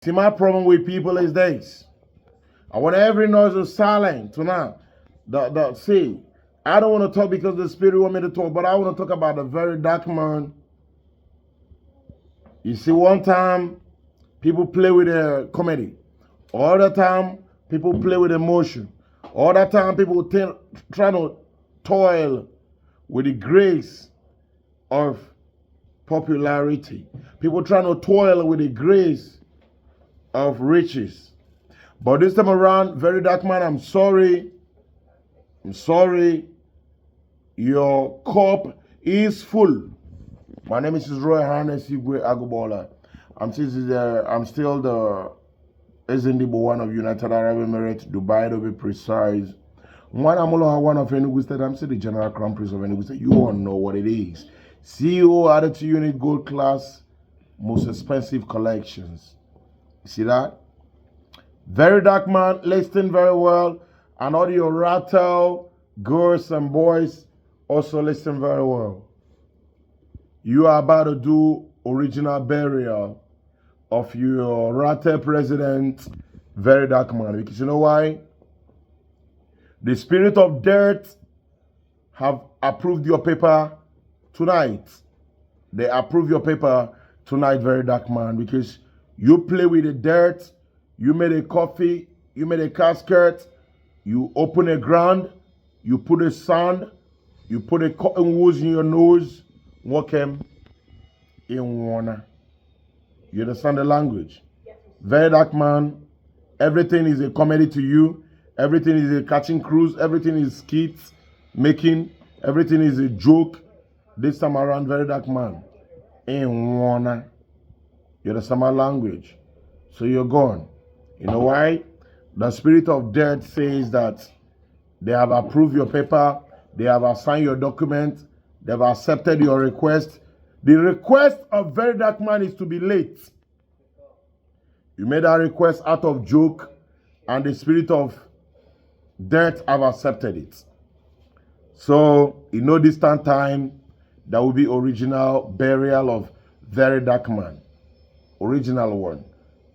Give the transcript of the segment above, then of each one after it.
See, my problem with people is this. I want every noise is silent tonight. See, I don't want to talk because the Spirit want me to talk, but I want to talk about the very dark man. You see, one time, people play with a comedy. All the time, people play with emotion. All the time, people try to toil with the grace of popularity. People trying to toil with the grace of riches. But this time around, very dark man, I'm sorry. I'm sorry. Your cup is full. My name is Roy Harness Igbo Agugbaola. I'm still the Igbo one of United Arab Emirates, Dubai to be precise. One of Enugu State. I'm still the General Crown Prince of Enugu State. You all know what it is. CEO added to unit gold class, most expensive collections. See that? Very dark man, listen very well. And all your rattle girls and boys also listen very well. You are about to do original burial of your rattle president, very dark man. Because you know why? The spirit of death have approved your paper tonight. They approve your paper tonight, very dark man, because you play with the dirt, you made a coffee, you made a casket, you open a ground, you put a sand, you put a cotton wool in your nose, walk him in one. You understand the language? Very dark man, everything is a comedy to you, everything is a catching cruise, everything is skits, making, everything is a joke. This time around, very dark man, in one. You understand my language? So you're gone. You know why? The spirit of death says that they have approved your paper, they have assigned your document, they have accepted your request. The request of very dark man is to be late. You made that request out of joke, and the spirit of death have accepted it. So, in no distant time, there will be original burial of very dark man. Original one.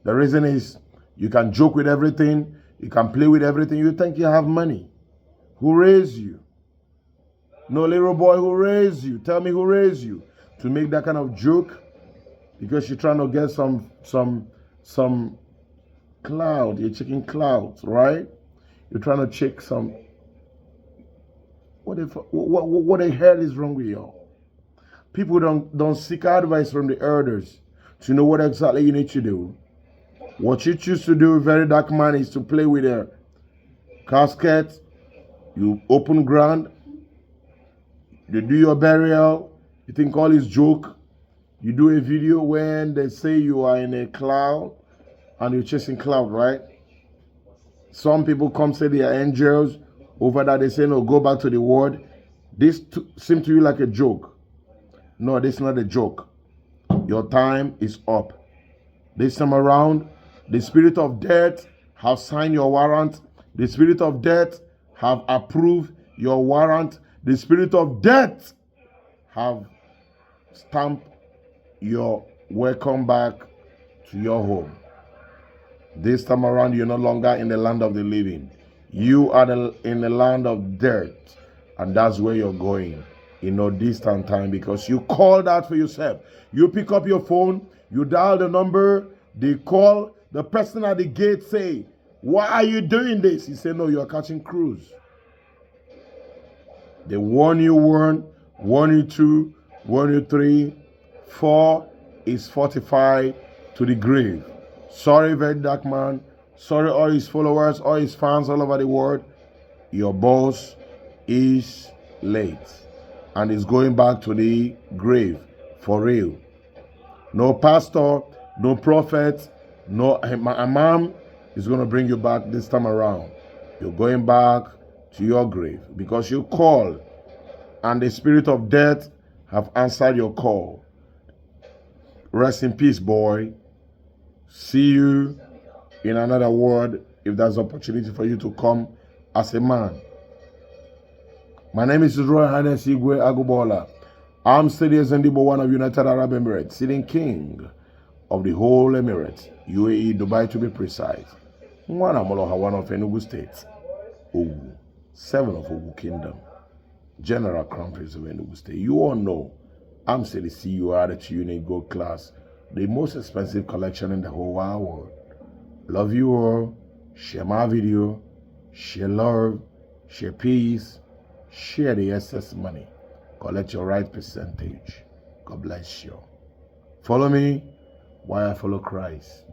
The reason is you can joke with everything, you can play with everything, you think you have money. Who raised you? No little boy, who raised you? Tell me who raised you to make that kind of joke? Because you're trying to get some cloud, you're checking clouds, right? You're trying to check some. What the hell is wrong with y'all? People don't seek advice from the elders to know what exactly you need to do. What you choose to do, very dark man, is to play with a casket. You open ground. You do your burial. You think all is joke. You do a video when they say you are in a cloud and you're chasing cloud, right? Some people come say they are angels. Over that they say, no, go back to the world. This seems to you like a joke. No, this is not a joke. Your time is up. This time around, the spirit of death have signed your warrant. The spirit of death have approved your warrant. The spirit of death have stamped your welcome back to your home. This time around, you're no longer in the land of the living. You are in the land of death, and that's where you're going in no distant time, because you called out for yourself. You pick up your phone, you dial the number, they call, the person at the gate say, why are you doing this? He said, no, you're catching cruise. They warn you one, warn you two, warn you three, 4 is 45 to the grave. Sorry, very dark man. Sorry, all his followers, all his fans all over the world. Your boss is late and is going back to the grave for real. No pastor, no prophet, no imam is going to bring you back this time around. You're going back to your grave because you called and the spirit of death have answered your call. Rest in peace, boy. See you in another world if there's opportunity for you to come as a man. My name is Roy Harness Igbo Agugbaola. I'm still the Igbo one of United Arab Emirates, sitting king of the whole Emirates, UAE, Dubai to be precise. One Amoloha, one of Enugu State, Ogu, 7 of Ogu Kingdom, General Crown Prince of Enugu State. You all know I'm still the CEO of the Tune Gold Class, the most expensive collection in the whole wide world. Love you all. Share my video. Share love. Share peace. Share the excess money. Collect your right percentage. God bless you. Follow me while I follow Christ.